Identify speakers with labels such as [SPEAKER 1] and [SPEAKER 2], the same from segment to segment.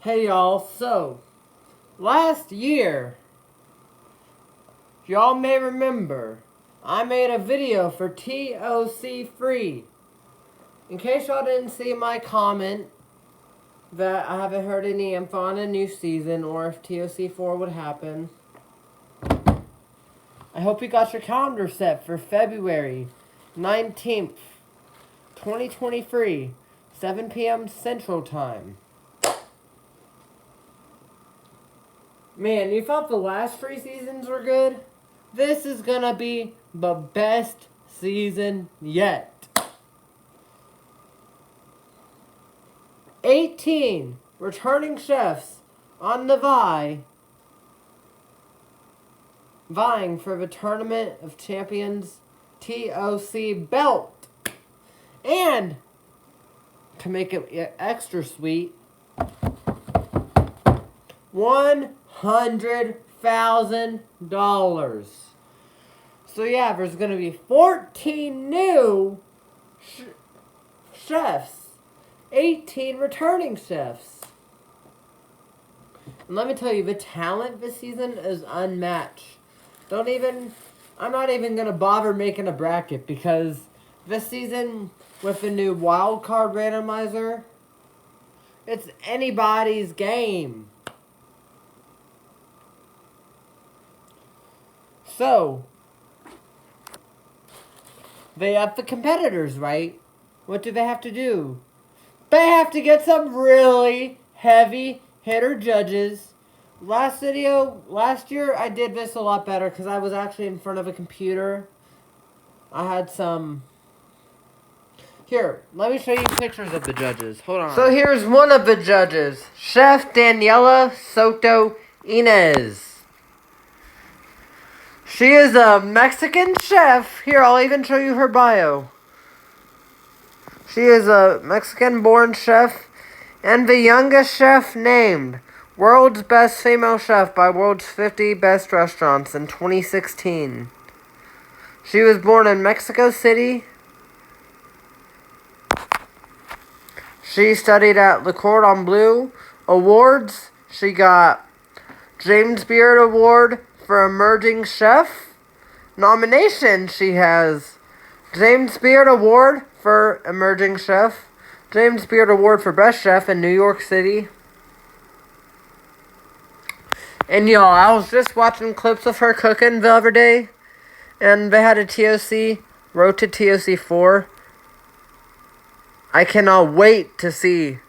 [SPEAKER 1] Hey y'all, so last year, y'all may remember, I made a video for TOC Free. In case y'all didn't see my comment that I haven't heard any info on a new season or if TOC 4 would happen, I hope you got your calendar set for February 19th, 2023, 7 p.m. Central Time. Man, you thought the last 3 seasons were good? This is gonna be the best season yet. 18 returning chefs on the vying for the Tournament of Champions TOC belt. And to make it extra sweet, $100,000. So yeah, there's gonna be 14 new chefs, 18 returning chefs. And let me tell you, the talent this season is unmatched. I'm not even gonna bother making a bracket because this season with the new wild card randomizer, it's anybody's game. So, they have the competitors, right? What do they have to do? They have to get some really heavy hitter judges. Last year, I did this a lot better because I was actually in front of a computer. I had some... Here, let me show you pictures of the judges. Hold on. So here's one of the judges. Chef Daniela Soto Inez. She is a Mexican chef. Here, I'll even show you her bio. She is a Mexican-born chef and the youngest chef named World's Best Female Chef by World's 50 Best Restaurants in 2016. She was born in Mexico City. She studied at Le Cordon Bleu Awards. She got James Beard Award for Emerging Chef. Nomination she has James Beard Award for Emerging Chef, James Beard Award for Best Chef in New York City. And y'all, I was just watching clips of her cooking the other day, and they had a TOC, Road to TOC 4. I cannot wait to see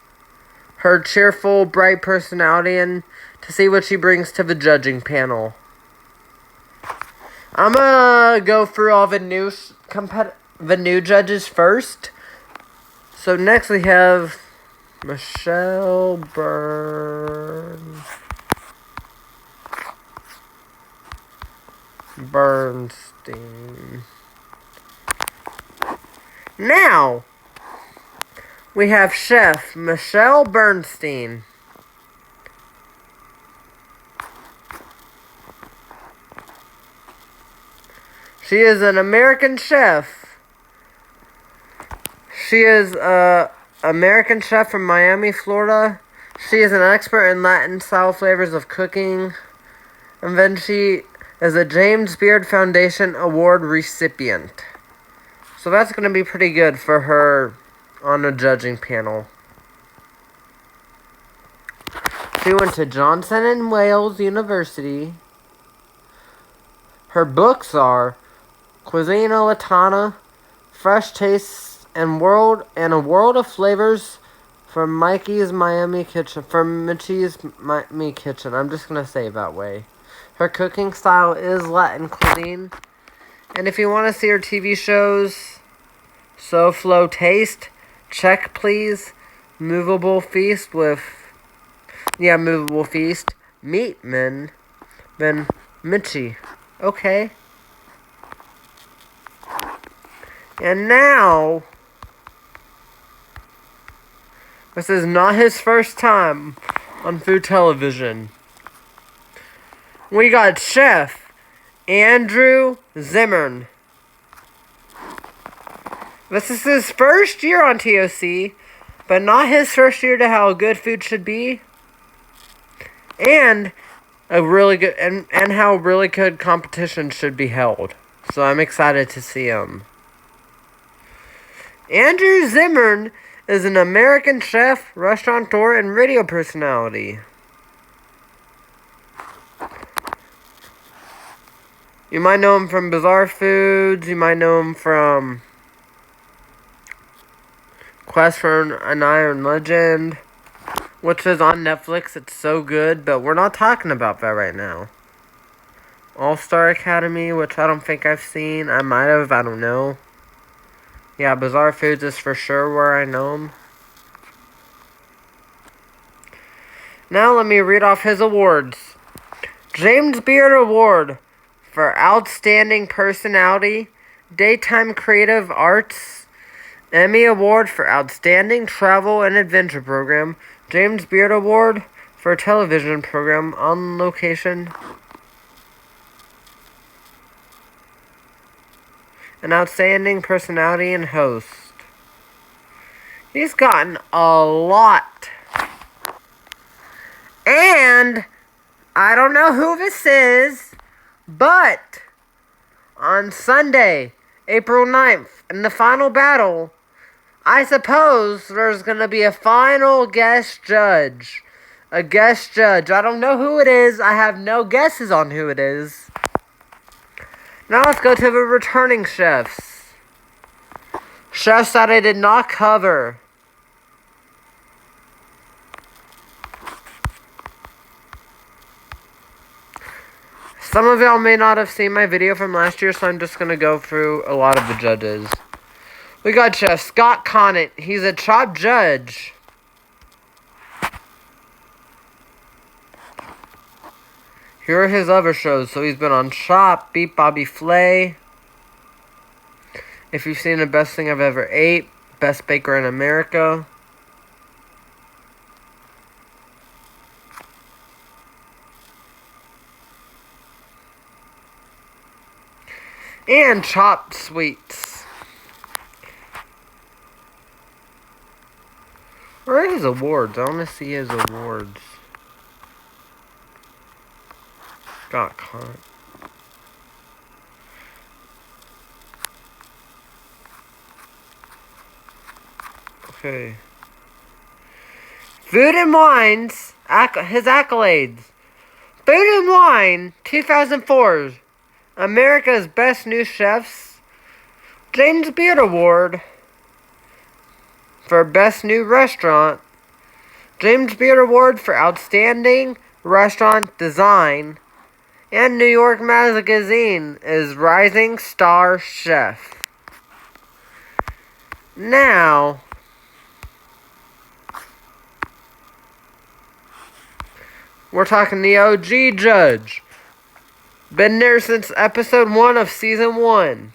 [SPEAKER 1] her cheerful, bright personality and to see what she brings to the judging panel. I'm gonna go through all the new judges first. So next we have Michelle Bernstein. Now we have Chef Michelle Bernstein. She is an American chef. She is an American chef from Miami, Florida. She is an expert in Latin-style flavors of cooking. And then she is a James Beard Foundation Award recipient. So that's going to be pretty good for her on a judging panel. She went to Johnson & Wales University. Her books are Cuisine Latana, Fresh Tastes, and A World of Flavors from Michi's Miami Kitchen. I'm just going to say it that way. Her cooking style is Latin cuisine. And if you want to see her TV shows, So Flow Taste, Check Please, Movable Feast, Meatman, then Michi. Okay. And now, this is not his first time on food television. We got Chef Andrew Zimmern. This is his first year on TOC, but not his first year to how good food should be. and a really good and how really good competition should be held. So I'm excited to see him. Andrew Zimmern is an American chef, restaurateur, and radio personality. You might know him from Bizarre Foods. You might know him from Quest for an Iron Legend, which is on Netflix. It's so good, but we're not talking about that right now. All-Star Academy, which I don't think I've seen. I might have, I don't know. Yeah, Bizarre Foods is for sure where I know him. Now let me read off his awards. James Beard Award for Outstanding Personality, Daytime Creative Arts. Emmy Award for Outstanding Travel and Adventure Program. James Beard Award for Television Program On Location. An Outstanding Personality and Host. He's gotten a lot. And I don't know who this is, but on Sunday, April 9th, in the final battle, I suppose there's going to be a final guest judge. A guest judge. I don't know who it is. I have no guesses on who it is. Now let's go to the returning chefs. Chefs that I did not cover. Some of y'all may not have seen my video from last year, so I'm just going to go through a lot of the judges. We got Chef Scott Conant. He's a top judge. Here are his other shows. So he's been on Chop, Beat Bobby Flay. If you've seen The Best Thing I've Ever Ate, Best Baker in America. And Chopped Sweets. Where are his awards? I want to see his awards. Got caught. Okay. Food and Wine's, his accolades. Food and Wine, 2004. America's Best New Chefs. James Beard Award for Best New Restaurant. James Beard Award for Outstanding Restaurant Design. And New York Magazine is Rising Star Chef. Now, we're talking the OG judge. Been there since episode 1 of season 1.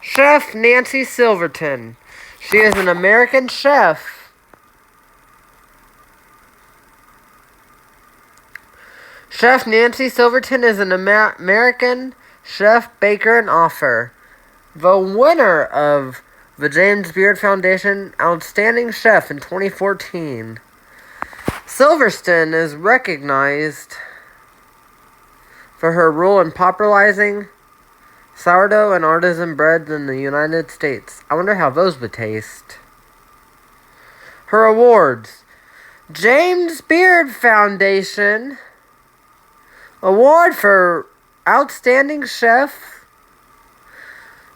[SPEAKER 1] Chef Nancy Silverton. She is an American chef. Chef Nancy Silverton is an American chef, baker, and author. The winner of the James Beard Foundation Outstanding Chef in 2014. Silverton is recognized for her role in popularizing sourdough and artisan breads in the United States. I wonder how those would taste. Her awards. James Beard Foundation Award for Outstanding Chef.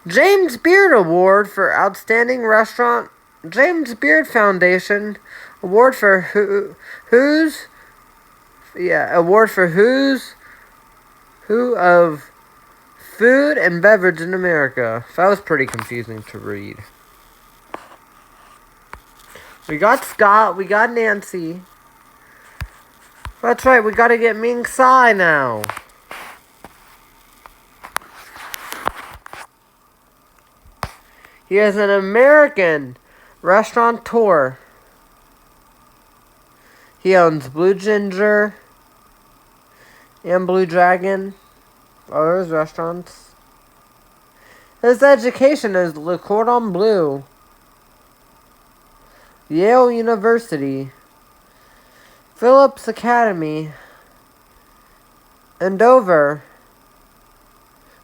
[SPEAKER 1] James Beard Award for Outstanding Restaurant. James Beard Foundation Award for Who of Food and Beverage in America. That was pretty confusing to read. We got Scott. We got Nancy. That's right. We gotta get Ming Tsai now. He is an American restaurateur. He owns Blue Ginger and Blue Dragon. Others restaurants. His education is Le Cordon Bleu, Yale University, Phillips Academy, Andover,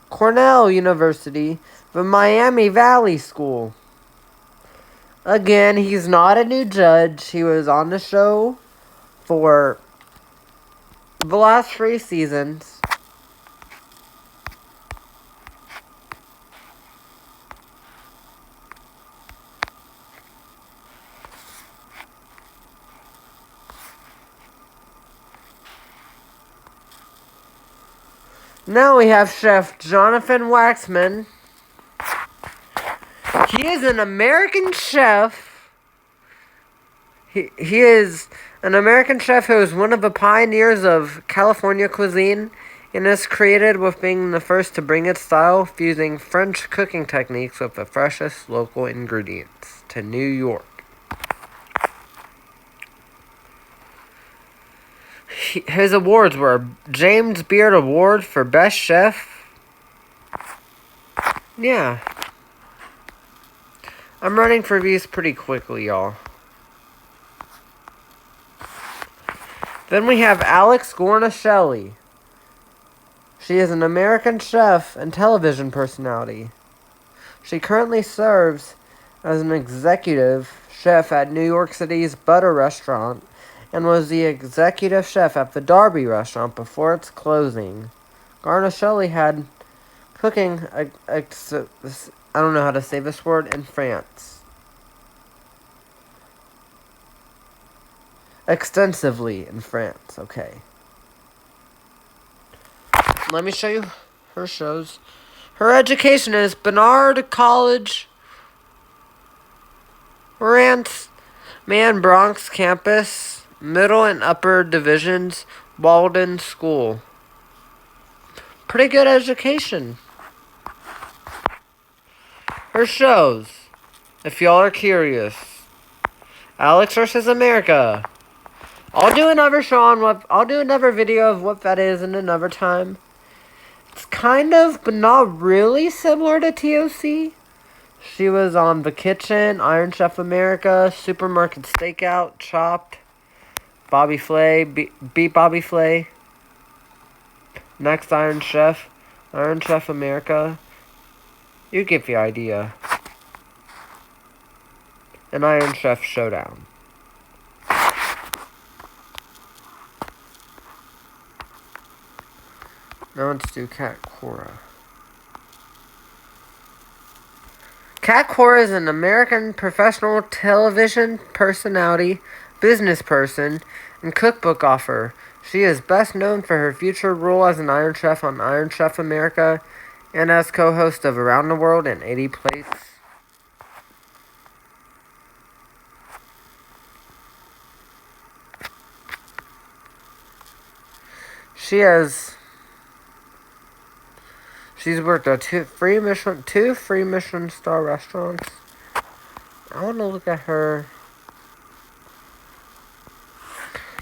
[SPEAKER 1] Cornell University, the Miami Valley School. Again, he's not a new judge. He was on the show for the last 3 seasons. Now we have Chef Jonathan Waxman. He is an American chef. He is an American chef who is one of the pioneers of California cuisine and is credited with being the first to bring its style, fusing French cooking techniques with the freshest local ingredients to New York. His awards were James Beard Award for Best Chef. Yeah. I'm running through these pretty quickly, y'all. Then we have Alex Gornacelli. She is an American chef and television personality. She currently serves as an executive chef at New York City's Butter Restaurant and was the executive chef at the Derby restaurant before its closing. Gornacelli had cooking, I don't know how to say this word, in France. Extensively in France, okay. Let me show you her shows. Her education is Barnard College, Bronx campus, middle and upper divisions, Walden School. Pretty good education. Her shows, if y'all are curious. Alex vs. America. I'll do another video of what that is in another time. It's kind of, but not really similar to TOC. She was on The Kitchen, Iron Chef America, Supermarket Stakeout, Chopped, Bobby Flay, Beat Bobby Flay. Next Iron Chef America. You get the idea. An Iron Chef Showdown. Now let's do Kat Cora. Kat Cora is an American professional television personality, business person, and cookbook author. She is best known for her future role as an Iron Chef on Iron Chef America and as co-host of Around the World in 80 Plates. She's worked at two free Michelin star restaurants. I want to look at her.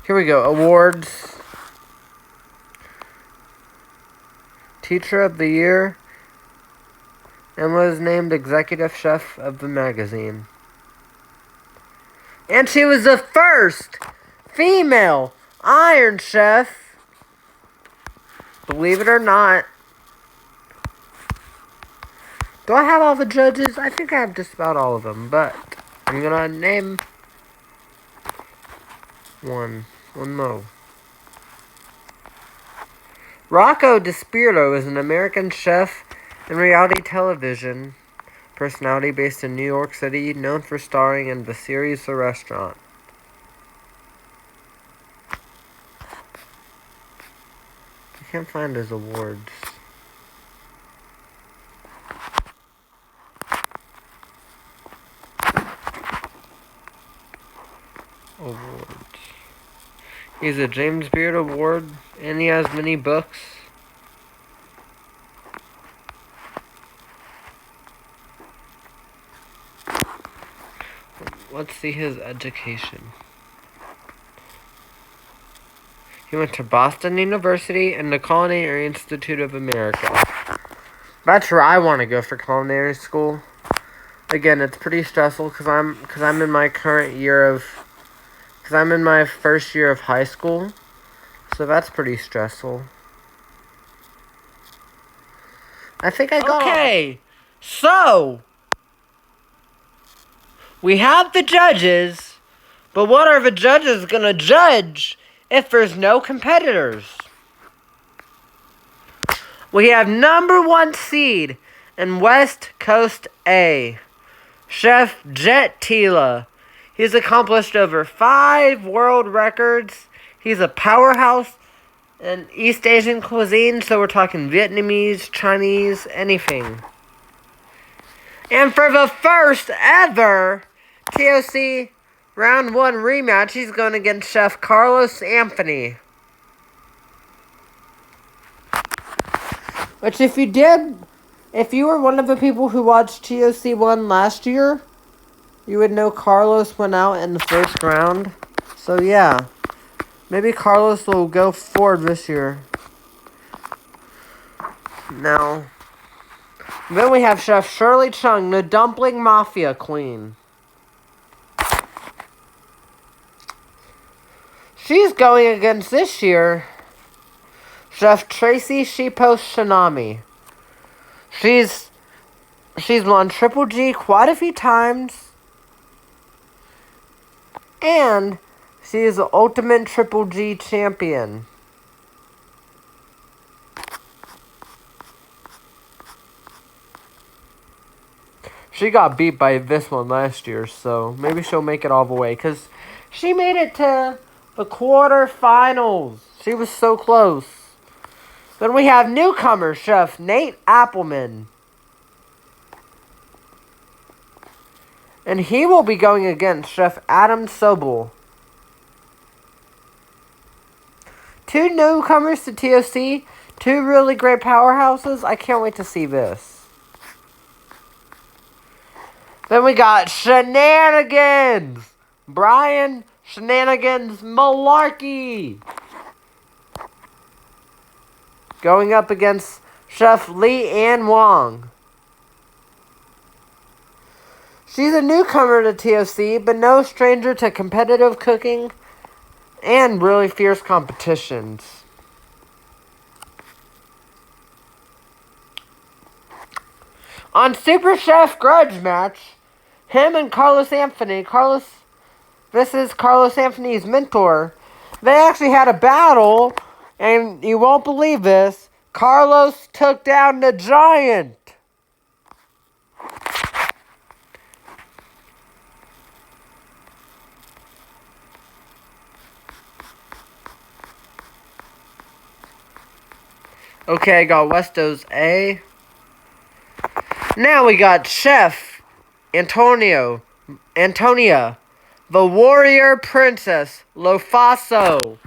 [SPEAKER 1] Here we go. Awards. Teacher of the Year. And was named Executive Chef of the magazine. And she was the first female Iron Chef. Believe it or not. Do I have all the judges? I think I have just about all of them, but I'm gonna name one more. Rocco DiSpirito is an American chef and reality television personality based in New York City, known for starring in the series The Restaurant. I can't find his awards. Awards. He's a James Beard Award, and he has many books. Let's see his education. He went to Boston University and the Culinary Institute of America. That's where I want to go for culinary school. Again, it's pretty stressful because I'm in my current year of, because I'm in my first year of high school, so that's pretty stressful. I think I got Okay, so we have the judges, but what are the judges going to judge if there's no competitors? We have number 1 seed in West Coast A, Chef Jet Tila. He's accomplished over 5 world records. He's a powerhouse in East Asian cuisine, so we're talking Vietnamese, Chinese, anything. And for the first ever TOC Round 1 rematch, he's going against Chef Carlos Anthony. Which if you were one of the people who watched TOC 1 last year, you would know Carlos went out in the first round. So yeah, maybe Carlos will go forward this year. Now, then we have Chef Shirley Chung, the Dumpling Mafia Queen. She's going against this year Chef Tracy Shipos Shinami. She's won Triple G quite a few times. And she is the Ultimate Triple G champion. She got beat by this one last year, so maybe she'll make it all the way. Because she made it to the quarterfinals. She was so close. Then we have newcomer Chef Nate Appleman. And he will be going against Chef Adam Sobel. 2 newcomers to TOC. 2 really great powerhouses. I can't wait to see this. Then we got Shenanigans. Brian Shenanigans Malarkey. Going up against Chef Lee Ann Wong. She's a newcomer to TOC, but no stranger to competitive cooking and really fierce competitions. On Super Chef Grudge Match, him and Carlos Anthony, this is Carlos Anthony's mentor, they actually had a battle, and you won't believe this, Carlos took down the Giant. Okay, I got Westos A. Now we got Chef Antonia, the Warrior Princess Lofaso.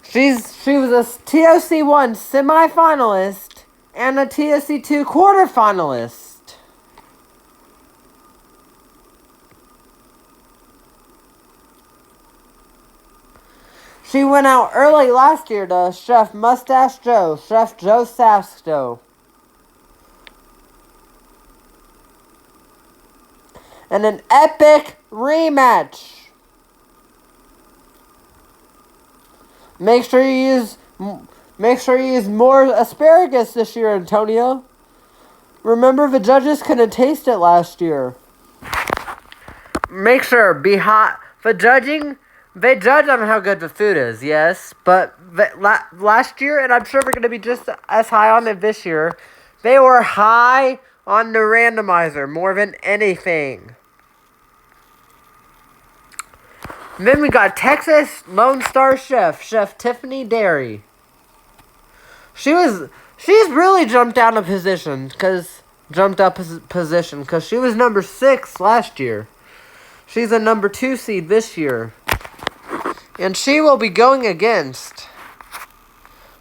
[SPEAKER 1] She was a TOC 1 semifinalist and a TOC 2 quarterfinalist. She went out early last year to Chef Mustache Joe, Chef Joe Sasto. And an epic rematch. Make sure you use more asparagus this year, Antonio. Remember, the judges couldn't taste it last year. Make sure, be hot. For judging, they judge on how good the food is, yes. But last year, and I'm sure we're going to be just as high on it this year, they were high on the randomizer more than anything. And then we got Texas Lone Star Chef, Chef Tiffany Derry. She's really jumped up a position because she was number 6 last year. She's a number 2 seed this year. And she will be going against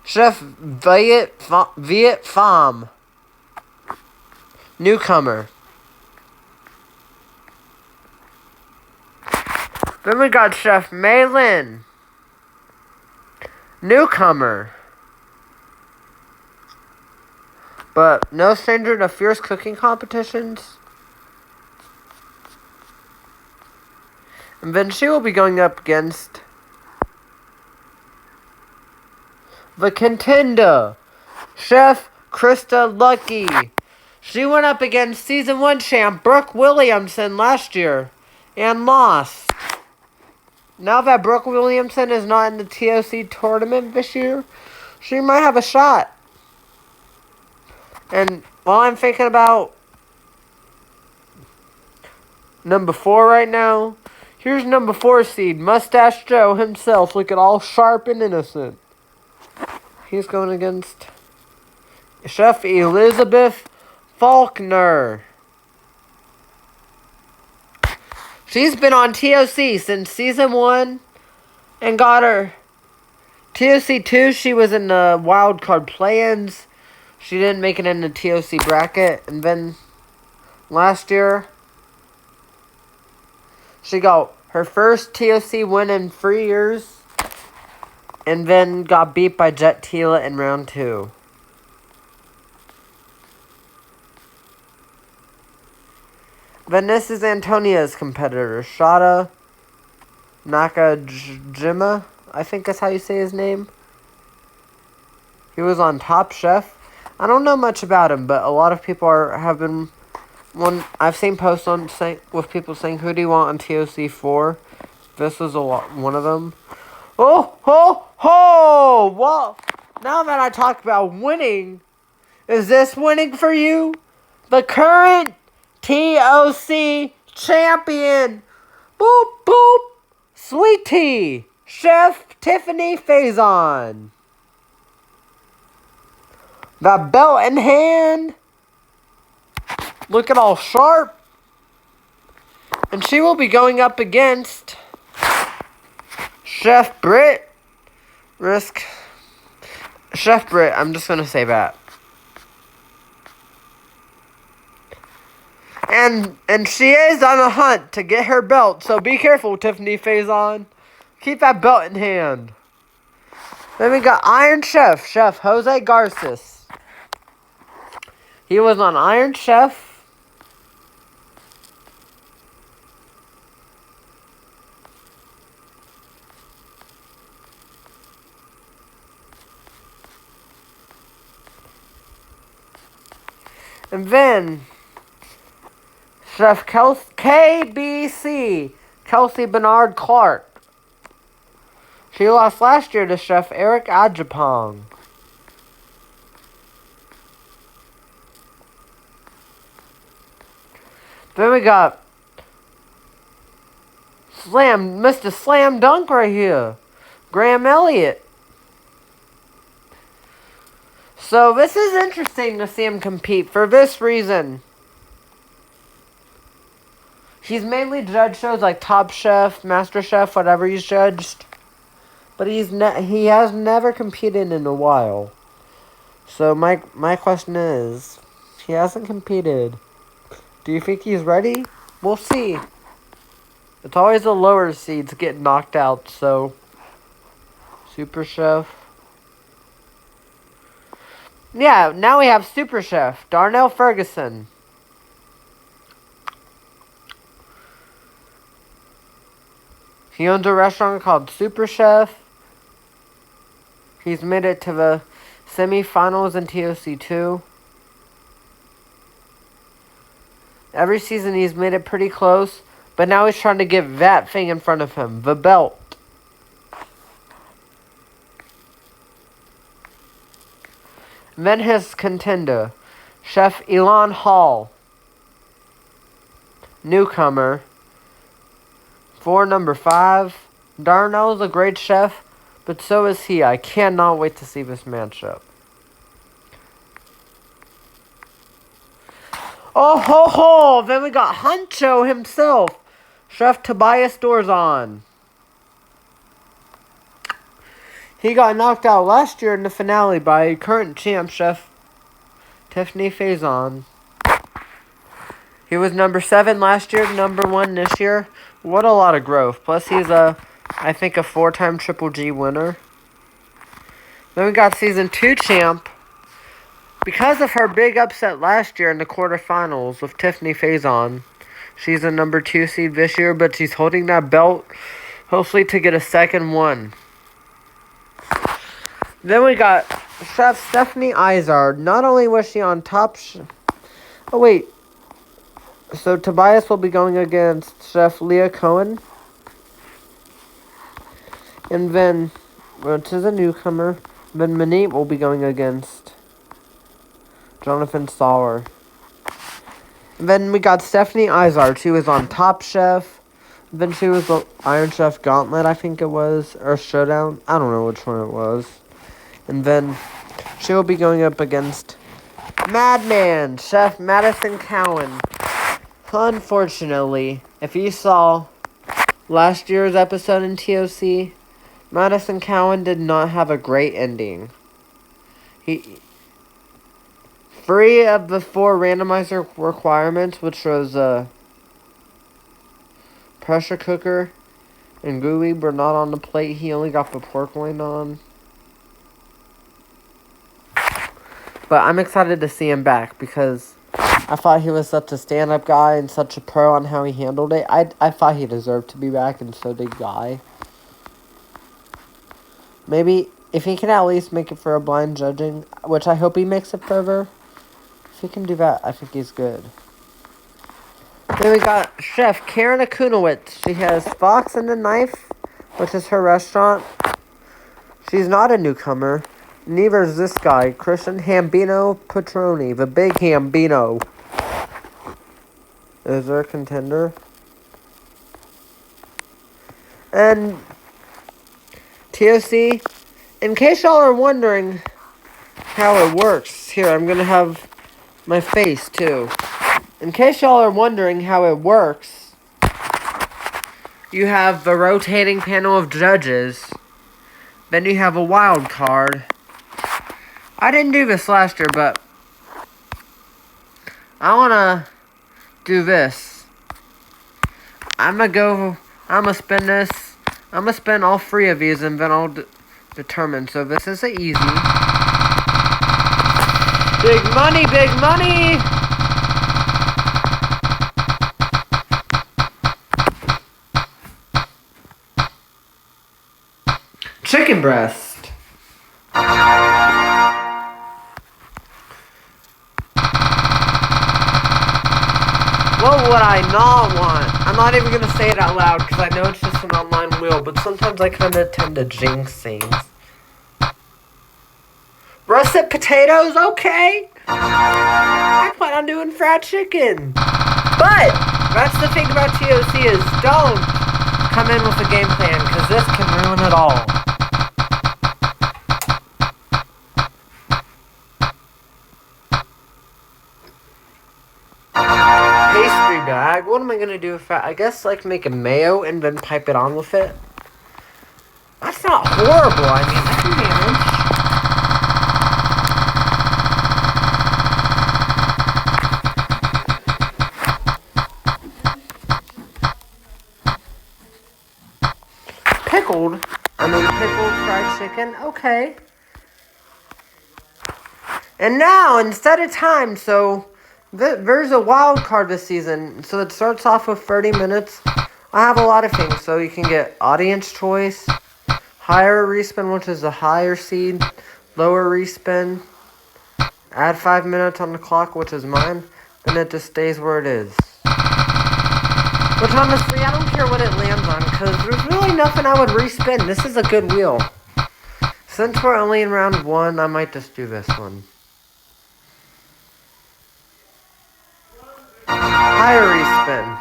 [SPEAKER 1] Chef Viet Pham, newcomer. Then we got Chef Mei Lin, newcomer. But no stranger to fierce cooking competitions. And then she will be going up against the contender, Chef Krista Lucky. She went up against Season 1 champ Brooke Williamson last year and lost. Now that Brooke Williamson is not in the TOC tournament this year, she might have a shot. And while I'm thinking about number 4 right now, here's number 4 seed, Mustache Joe himself, looking all sharp and innocent. He's going against Chef Elizabeth Faulkner. She's been on TOC since Season 1 and got her TOC 2. She was in the wild card play-ins. She didn't make it in the TOC bracket. And then last year, she got her first TOC win in 3 years. And then got beat by Jet Tila in round 2. Then this is Antonia's competitor, Shada Nakajima. I think that's how you say his name. He was on Top Chef. I don't know much about him, but a lot of people have been. I've seen posts with people saying, "Who do you want on TOC 4?" This was one of them. Oh! Well, now that I talk about winning, is this winning for you? The current TOC champion, boop boop, Sweet Tea, Chef Tiffany Faison. That belt in hand, looking all sharp, and she will be going up against Chef Britt. Chef Britt, I'm just gonna say that. And she is on a hunt to get her belt, so be careful, Tiffany Faison. Keep that belt in hand. Then we got Iron Chef, Chef Jose Garces. He was on Iron Chef. And then Chef KBC, Kelsey Bernard Clark. She lost last year to Chef Eric Ajapong. Then we got Mr. Slam Dunk right here, Graham Elliott. So this is interesting to see him compete for this reason. He's mainly judged shows like Top Chef, Master Chef, whatever he's judged. But he has never competed in a while. So my question is, he hasn't competed. Do you think he's ready? We'll see. It's always the lower seeds get knocked out, so Super Chef. Yeah, now we have Super Chef, Darnell Ferguson. He owns a restaurant called Super Chef. He's made it to the semifinals in TOC 2. Every season he's made it pretty close, but now he's trying to get that thing in front of him, the belt. And then his contender, Chef Elon Hall. Newcomer. For number 5, Darnell's a great chef, but so is he. I cannot wait to see this matchup. Oh ho ho! Then we got Huncho himself, Chef Tobias Dorzon. He got knocked out last year in the finale by current champ Chef Tiffany Faison. He was number 7 last year, number 1 this year. What a lot of growth. Plus, he's I think a 4-time Triple G winner. Then we got Season 2 champ. Because of her big upset last year in the quarterfinals with Tiffany Faison, she's a number 2 seed this year, but she's holding that belt, hopefully to get a second one. Then we got Chef Stephanie Izard. Not only was she on top... Oh, wait. So Tobias will be going against Chef Leah Cohen. And then, which is a newcomer, then Manit will be going against Jonathan Sauer. Then we got Stephanie Izard. She was on Top Chef. Then she was the Iron Chef Gauntlet, I think it was, or Showdown. I don't know which one it was. And then she will be going up against Madman, Chef Madison Cowan. Unfortunately, if you saw last year's episode in TOC, Madison Cowan did not have a great ending. He... 3 of the 4 randomizer requirements, which was a pressure cooker and gooey, were not on the plate. He only got the pork loin on. But I'm excited to see him back because I thought he was such a stand-up guy and such a pro on how he handled it. I thought he deserved to be back, and so did Guy. Maybe if he can at least make it for a blind judging, which I hope he makes it further. If he can do that, I think he's good. Then we got Chef Karen Akunowitz. She has Fox and the Knife, which is her restaurant. She's not a newcomer. Neither is this guy, Christian Hambino Petroni, the big Hambino. Is there a contender? And TOC, in case y'all are wondering how it works, here, I'm going to have my face, too. In case y'all are wondering how it works, you have the rotating panel of judges. Then you have a wild card. I didn't do this last year, but I want to do this. I'm going to spin this. I'm going to spin all 3 of these, and then I'll determine. So this is easy. Big money, big money! Chicken breast. What would I not want? I'm not even going to say it out loud because I know it's just an online wheel, but sometimes I kind of tend to jinx things. Russet potatoes? Okay. I plan on doing fried chicken. But that's the thing about TOC is don't come in with a game plan because this can ruin it all. Pastry bag. What am I gonna do with that? I guess like make a mayo and then pipe it on with it. That's not horrible. I mean, I can manage. Pickled fried chicken. Okay. And now, instead of time, so there's a wild card this season. So it starts off with 30 minutes. I have a lot of things. So you can get audience choice, higher respin, which is a higher seed, lower respin, add 5 minutes on the clock, which is mine. Then it just stays where it is. Which honestly, I don't care what it lands on, because there's really nothing I would respin. This is a good wheel. Since we're only in round 1, I might just do this one. Higher respin.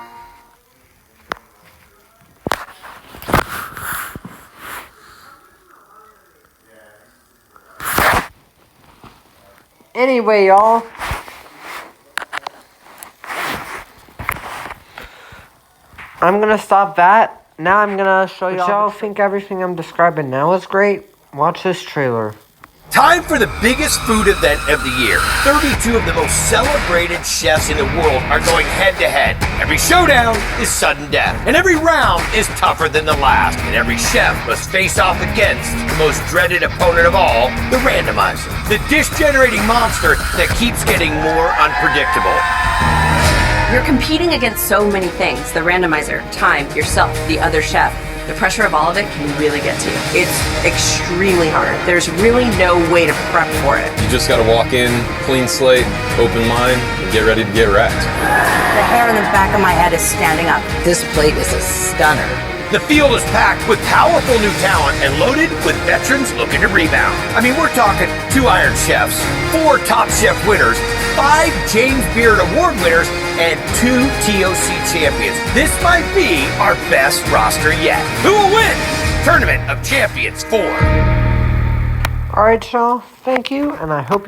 [SPEAKER 1] Anyway, y'all. I'm going to stop that. Now I'm going to show y'all think everything I'm describing now is great. Watch this trailer.
[SPEAKER 2] Time for the biggest food event of the year. 32 of the most celebrated chefs in the world are going head-to-head. Every showdown is sudden death, and every round is tougher than the last. And every chef must face off against the most dreaded opponent of all, the randomizer. The dish-generating monster that keeps getting more unpredictable.
[SPEAKER 3] You're competing against so many things. The randomizer, time, yourself, the other chef. The pressure of all of it can really get to you. It's extremely hard. There's really no way to prep for it.
[SPEAKER 4] You just gotta walk in, clean slate, open mind, and get ready to get wrecked.
[SPEAKER 3] The hair on the back of my head is standing up. This plate is a stunner.
[SPEAKER 2] The field is packed with powerful new talent and loaded with veterans looking to rebound. I mean, we're talking 2 Iron Chefs, 4 Top Chef winners, 5 James Beard Award winners, and 2 TOC champions. This might be our best roster yet. Who will win? Tournament of Champions 4.
[SPEAKER 1] All right, y'all. Thank you, and I hope you